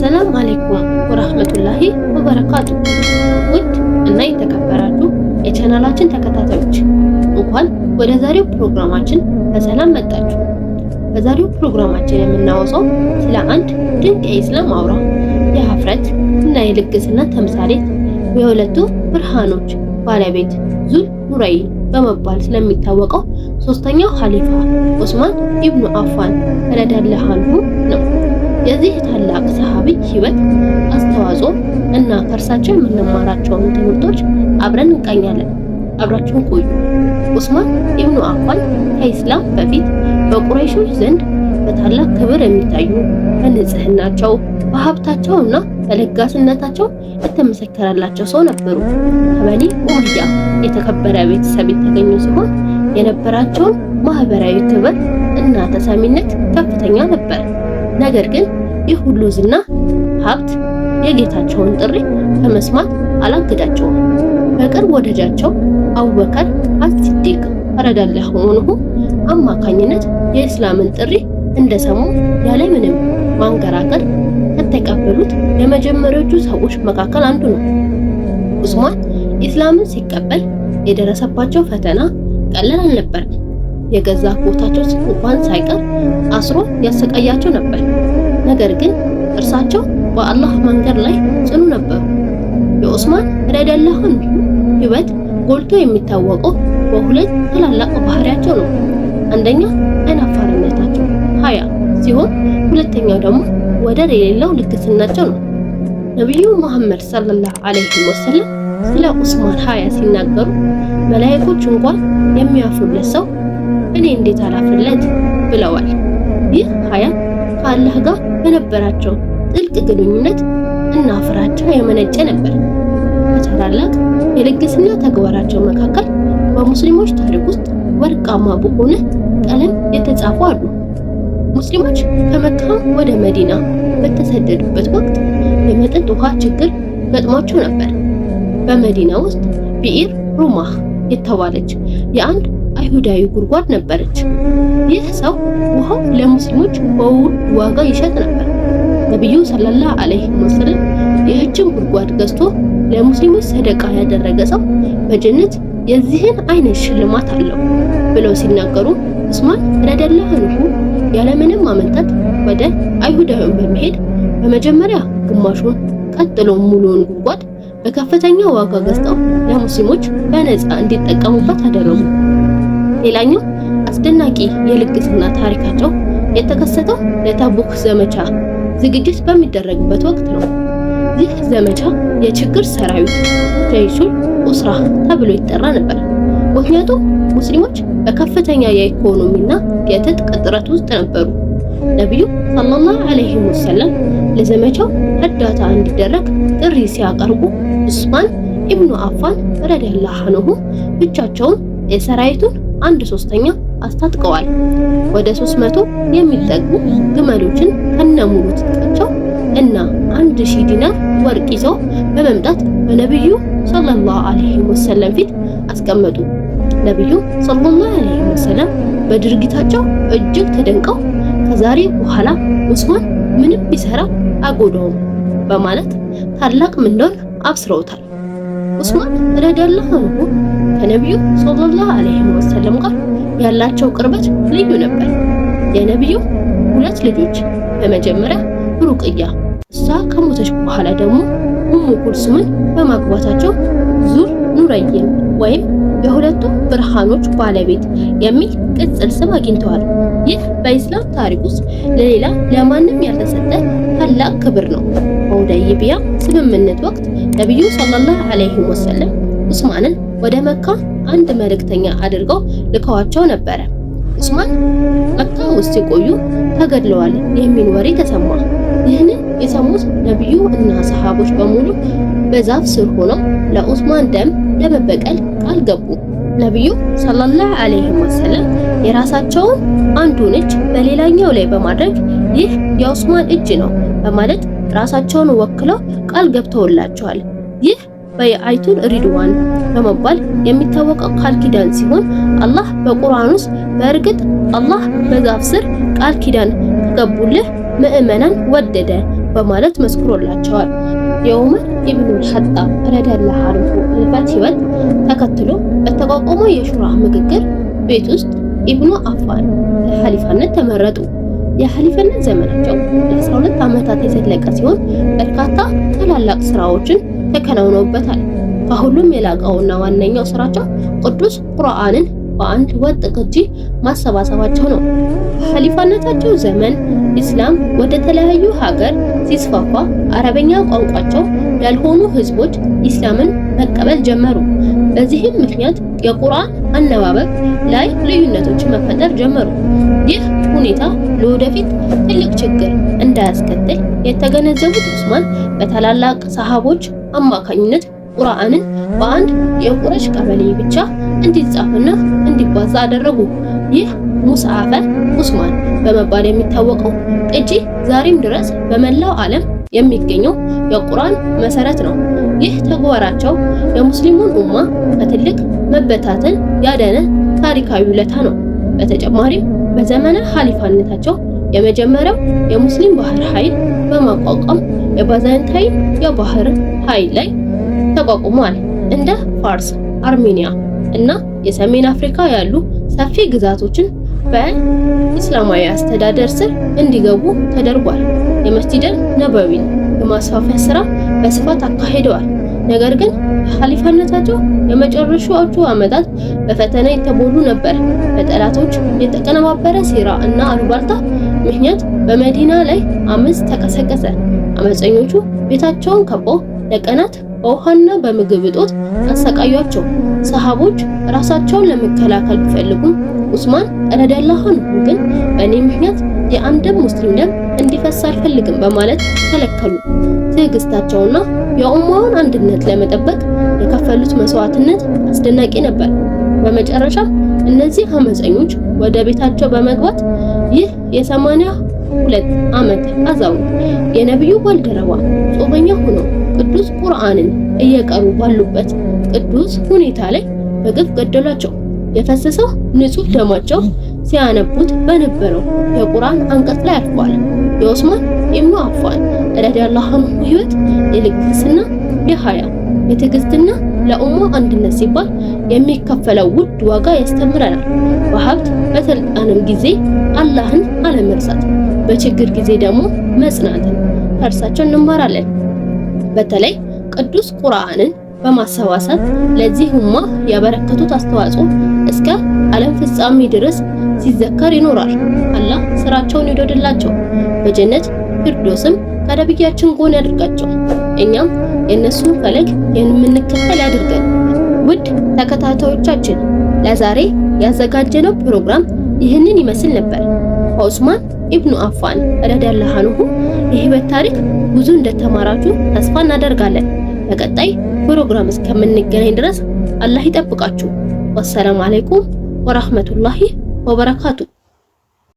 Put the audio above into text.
አሰላሙ አለይኩም ወራህመቱላሂ ወበረካቱ። ውድ እና የተከበራችሁ የቻናላችን ተከታታዮች እንኳን ወደ ዛሬው ፕሮግራማችን በሰላም መጣችሁ። በዛሬው ፕሮግራማችን የምናወሳው ስለ አንድ ድንቅ የኢስላም አውራ የሀፍረት እና የልግስና ተምሳሌት የሁለቱ ብርሃኖች ባለቤት ዙል ኑረይን በመባል ስለሚታወቀው ሶስተኛው ኻሊፋ ዑስማን ኢብኑ አፋን ረዲየላሁ ዐንሁ ነው። የዚህ ታላቅ ሰሃቢ ህይወት፣ አስተዋጽኦ እና ከእርሳቸው የምንማራቸውን ትምህርቶች አብረን እንቃኛለን። አብራችሁን ቆዩ። ዑስማን ኢብኑ አፋን ከኢስላም በፊት በቁረይሾች ዘንድ በታላቅ ክብር የሚታዩ በንጽህናቸው፣ በሀብታቸው እና በለጋስነታቸው የተመሰከረላቸው ሰው ነበሩ። ከበኒ ኡመያ የተከበረ ቤተሰብ የተገኙ ሲሆን የነበራቸውን ማህበራዊ ክብር እና ተሰሚነት ከፍተኛ ነበር። ነገር ግን ይህ ሁሉ ዝና፣ ሀብት የጌታቸውን ጥሪ ከመስማት አላገዳቸውም። በቅርብ ወዳጃቸው አቡበከር አስሲዲቅ ረዲየላሁ ዐንሁ አማካኝነት የእስላምን ጥሪ እንደሰሙ ያለምንም ማንገራገር ከተቀበሉት የመጀመሪያዎቹ ሰዎች መካከል አንዱ ነው። ዑስማን ኢስላምን ሲቀበል የደረሰባቸው ፈተና ቀላል አልነበረም። የገዛ አጎታቸው እንኳን ሳይቀር አስሮ ያሰቃያቸው ነበር። ነገር ግን እርሳቸው በአላህ መንገድ ላይ ጽኑ ነበሩ። የዑስማን ረዲየላሁ ዐንሁ ህይወት ጎልቶ የሚታወቀው በሁለት ታላላቅ ባህሪያቸው ነው። አንደኛው አይናፋርነታቸው ሀያ ሲሆን ሁለተኛው ደግሞ ወደር የሌለው ልግስናቸው ነው። ነብዩ መሐመድ ሰለላሁ ዐለይሂ ወሰለም ስለ ዑስማን ሀያ ሲናገሩ መላእክቶች እንኳን የሚያፍሩለት ሰው እኔ እንዴት አላፍርለት ብለዋል። ይህ ሀያ ከአላህ ጋር በነበራቸው ጥልቅ ግንኙነት እና ፍራቻ የመነጨ ነበር። በታላላቅ የልግስና ተግባራቸው መካከል በሙስሊሞች ታሪክ ውስጥ ወርቃማ በሆነ ቀለም የተጻፉ አሉ። ሙስሊሞች ከመካ ወደ መዲና በተሰደዱበት ወቅት የመጠጥ ውሃ ችግር ገጥሟቸው ነበር። በመዲና ውስጥ ቢኢር ሩማህ የተባለች የአንድ አይሁዳዊ ጉድጓድ ነበረች። ይህ ሰው ውሃው ለሙስሊሞች በውድ ዋጋ ይሸጥ ነበር። ነብዩ ሰለላሁ ዐለይሂ ወሰለም ይህችን ጉድጓድ ገዝቶ ለሙስሊሞች ሰደቃ ያደረገ ሰው በጀነት የዚህን አይነት ሽልማት አለው ብለው ሲናገሩ ዑስማን ረዲየላሁ ዐንሁ ያለምንም ማመንታት ወደ አይሁዳውያን በመሄድ በመጀመሪያ ግማሹን ቀጥሎ ሙሉውን ጉድጓድ በከፍተኛ ዋጋ ገዝተው ለሙስሊሞች በነፃ እንዲጠቀሙበት አደረጉ። ሌላኛው አስደናቂ የልግስና ታሪካቸው የተከሰተው ለታቡክ ዘመቻ ዝግጅት በሚደረግበት ወቅት ነው። ይህ ዘመቻ የችግር ሰራዊት ጀይሹል ኡስራ ተብሎ ይጠራ ነበር። ምክንያቱም ሙስሊሞች በከፍተኛ የኢኮኖሚና የትጥቅ እጥረት ውስጥ ነበሩ። ነብዩ ሰለላሁ ዐለይሂ ወሰለም ለዘመቻው እርዳታ እንዲደረግ ጥሪ ሲያቀርቡ ዑስማን ኢብኑ አፋን ረዲየላሁ ዐንሁ ብቻቸውን የሰራዊቱን 1/3 አስታጥቀዋል። ወደ 300 የሚጠጉ ግመሎችን ከነሙሉ ትጥቃቸው እና 1000 ዲናር ወርቅ ይዘው በመምጣት በነብዩ ሰለላሁ ዐለይሂ ወሰለም ፊት አስቀመጡ። ነብዩ ሰለላሁ ዐለይሂ ወሰለም በድርጊታቸው እጅግ ተደንቀው ከዛሬ በኋላ ዑስማን ምንም ቢሰራ አጎዳውም በማለት ታላቅ ምንዳውን አብስረውታል። ዑስማን ረዲየላሁ ዐንሁ ከነብዩ ሰለላሁ ዐለይሂ ወሰለም ጋር ያላቸው ቅርበት ልዩ ነበር። የነብዩ ሁለት ልጆች በመጀመሪያ ሩቅያ እሷ ከሞተች በኋላ ደግሞ ኡሙ ኩልሱምን በማግባታቸው ዙል ኑረይን ወይም የሁለቱ ብርሃኖች ባለቤት የሚል ቅጽል ስም አግኝተዋል። ይህ በኢስላም ታሪክ ውስጥ ለሌላ ለማንም ያልተሰጠ ታላቅ ክብር ነው። በሁደይቢያ ስምምነት ወቅት ነብዩ ሰለላሁ ዐለይሂ ወሰለም ዑስማንን ወደ መካ አንድ መልእክተኛ አድርገው ልከዋቸው ነበረ። ዑስማን መካ ውስጥ ሲቆዩ ተገድለዋል የሚል ወሬ ተሰማ። ይህንን የሰሙት ነብዩ እና ሰሃቦች በሙሉ በዛፍ ስር ሆነው ለዑስማን ደም ለመበቀል ቃል ገቡ። ነብዩ ሰለላሁ ዐለይሂ ወሰለም የራሳቸውን አንዱን እጅ በሌላኛው ላይ በማድረግ ይህ የዑስማን እጅ ነው በማለት ራሳቸውን ወክለው ቃል ገብተውላቸዋል። ይህ በይዓቱል ሪድዋን በመባል የሚታወቀው ቃል ኪዳን ሲሆን አላህ በቁርአን ውስጥ በእርግጥ አላህ በዛፍ ስር ቃል ኪዳን ከገቡልህ ምዕመናን ወደደ በማለት መስክሮላቸዋል። የዑመር ኢብኑል ኸጣብ ረዲየላሁ ዐንሁ ህልፈት ህይወት ተከትሎ በተቋቋመው የሹራ ምክክር ቤት ውስጥ ኢብኑ አፋን ለሐሊፋነት ተመረጡ። የሐሊፍነት ዘመናቸው ለ12 ዓመታት የዘለቀ ሲሆን በርካታ ታላላቅ ስራዎችን ተከናውነውበታል። ከሁሉም የላቀውና ዋነኛው ስራቸው ቅዱስ ቁርአንን በአንድ ወጥ ቅጂ ማሰባሰባቸው ነው። በሐሊፋነታቸው ዘመን ኢስላም ወደ ተለያዩ ሀገር ሲስፋፋ አረበኛ ቋንቋቸው ያልሆኑ ህዝቦች ኢስላምን መቀበል ጀመሩ። በዚህም ምክንያት የቁርአን አነባበብ ላይ ልዩነቶች መፈጠር ጀመሩ። ይህ ሁኔታ ለወደፊት ትልቅ ችግር እንዳያስከትል የተገነዘቡት ዑስማን በታላላቅ ሰሃቦች አማካኝነት ቁርአንን በአንድ የቁረሽ ቀበሌ ብቻ እንዲጻፍና እንዲባዛ አደረጉ። ይህ ሙስሐፈ ዑስማን በመባል የሚታወቀው ቅጂ ዛሬም ድረስ በመላው ዓለም የሚገኘው የቁርአን መሰረት ነው። ይህ ተግባራቸው የሙስሊሙን ኡማ ከትልቅ መበታተን ያዳነ ታሪካዊ ውለታ ነው። በተጨማሪም በዘመነ ሐሊፋነታቸው የመጀመሪያው የሙስሊም ባህር ኃይል በማቋቋም የባይዛንታይን የባህር ኃይል ላይ ተቋቁሟል። እንደ ፋርስ፣ አርሜኒያ እና የሰሜን አፍሪካ ያሉ ሰፊ ግዛቶችን በእስላማዊ አስተዳደር ስር እንዲገቡ ተደርጓል። የመስጂድን ነበዊን የማስፋፊያ ስራ በስፋት አካሂደዋል። ነገር ግን ሐሊፋነታቸው የመጨረሻዎቹ ዓመታት በፈተና የተሞሉ ነበር። በጠላቶች የተቀነባበረ ሴራ እና አሉባልታ ምክንያት በመዲና ላይ አመጽ ተቀሰቀሰ። አመፀኞቹ ቤታቸውን ከበው ለቀናት በውሃና በምግብ እጦት አሰቃያቸው። ሰሃቦች ራሳቸውን ለመከላከል ቢፈልጉም ዑስማን ረዲየላሁ ዐንሁ ግን በእኔ ምክንያት የአንድም ሙስሊም ደም እንዲፈስ አልፈልግም በማለት ተከለከሉ። ትዕግስታቸውና የኡማውን አንድነት ለመጠበቅ የከፈሉት መስዋዕትነት አስደናቂ ነበር። በመጨረሻም እነዚህ አመፀኞች ወደ ቤታቸው በመግባት ይህ የ82 ዓመት አዛውንት የነብዩ ባልደረባ ጾመኛ ሆነው ቅዱስ ቁርአንን እየቀሩ ባሉበት ቅዱስ ሁኔታ ላይ በግፍ ገደሏቸው። የፈሰሰው ንጹህ ደማቸው ሲያነቡት በነበረው የቁርአን አንቀጽ ላይ አርፏል። የዑስማን ኢብኑ አፋን ረዲየላሁ ዐንሁ ህይወት የልግስና፣ የሐያ፣ የትዕግስትና ለኡማ አንድነት ሲባል የሚከፈለው ውድ ዋጋ ያስተምረናል። በሀብት በስልጣንም ጊዜ አላህን አለመርሳት፣ በችግር ጊዜ ደግሞ መጽናትን ከእርሳቸው እንማራለን። በተለይ ቅዱስ ቁርአንን በማሰባሰብ ለዚህ ኡማ ያበረከቱት አስተዋጽኦ እስከ ዓለም ፍጻሜ ድረስ ሲዘከር ይኖራል። አላህ ስራቸውን ይወድላቸው፣ በጀነት ፊርዶስም ከነብያችን ጎን ያድርጋቸው። እኛም የነሱን ፈለግ የምንከተል ያድርገን። ውድ ተከታታዮቻችን ለዛሬ ያዘጋጀነው ፕሮግራም ይህንን ይመስል ነበር። ዑስማን ኢብኑ አፋን ረዲየላሁ ዐንሁ የህይወት ታሪክ ብዙ እንደተማራችሁ ተስፋ እናደርጋለን። በቀጣይ ፕሮግራም እስከምንገናኝ ድረስ አላህ ይጠብቃችሁ። ወሰላሙ አለይኩም ወራህመቱላሂ ወበረካቱ።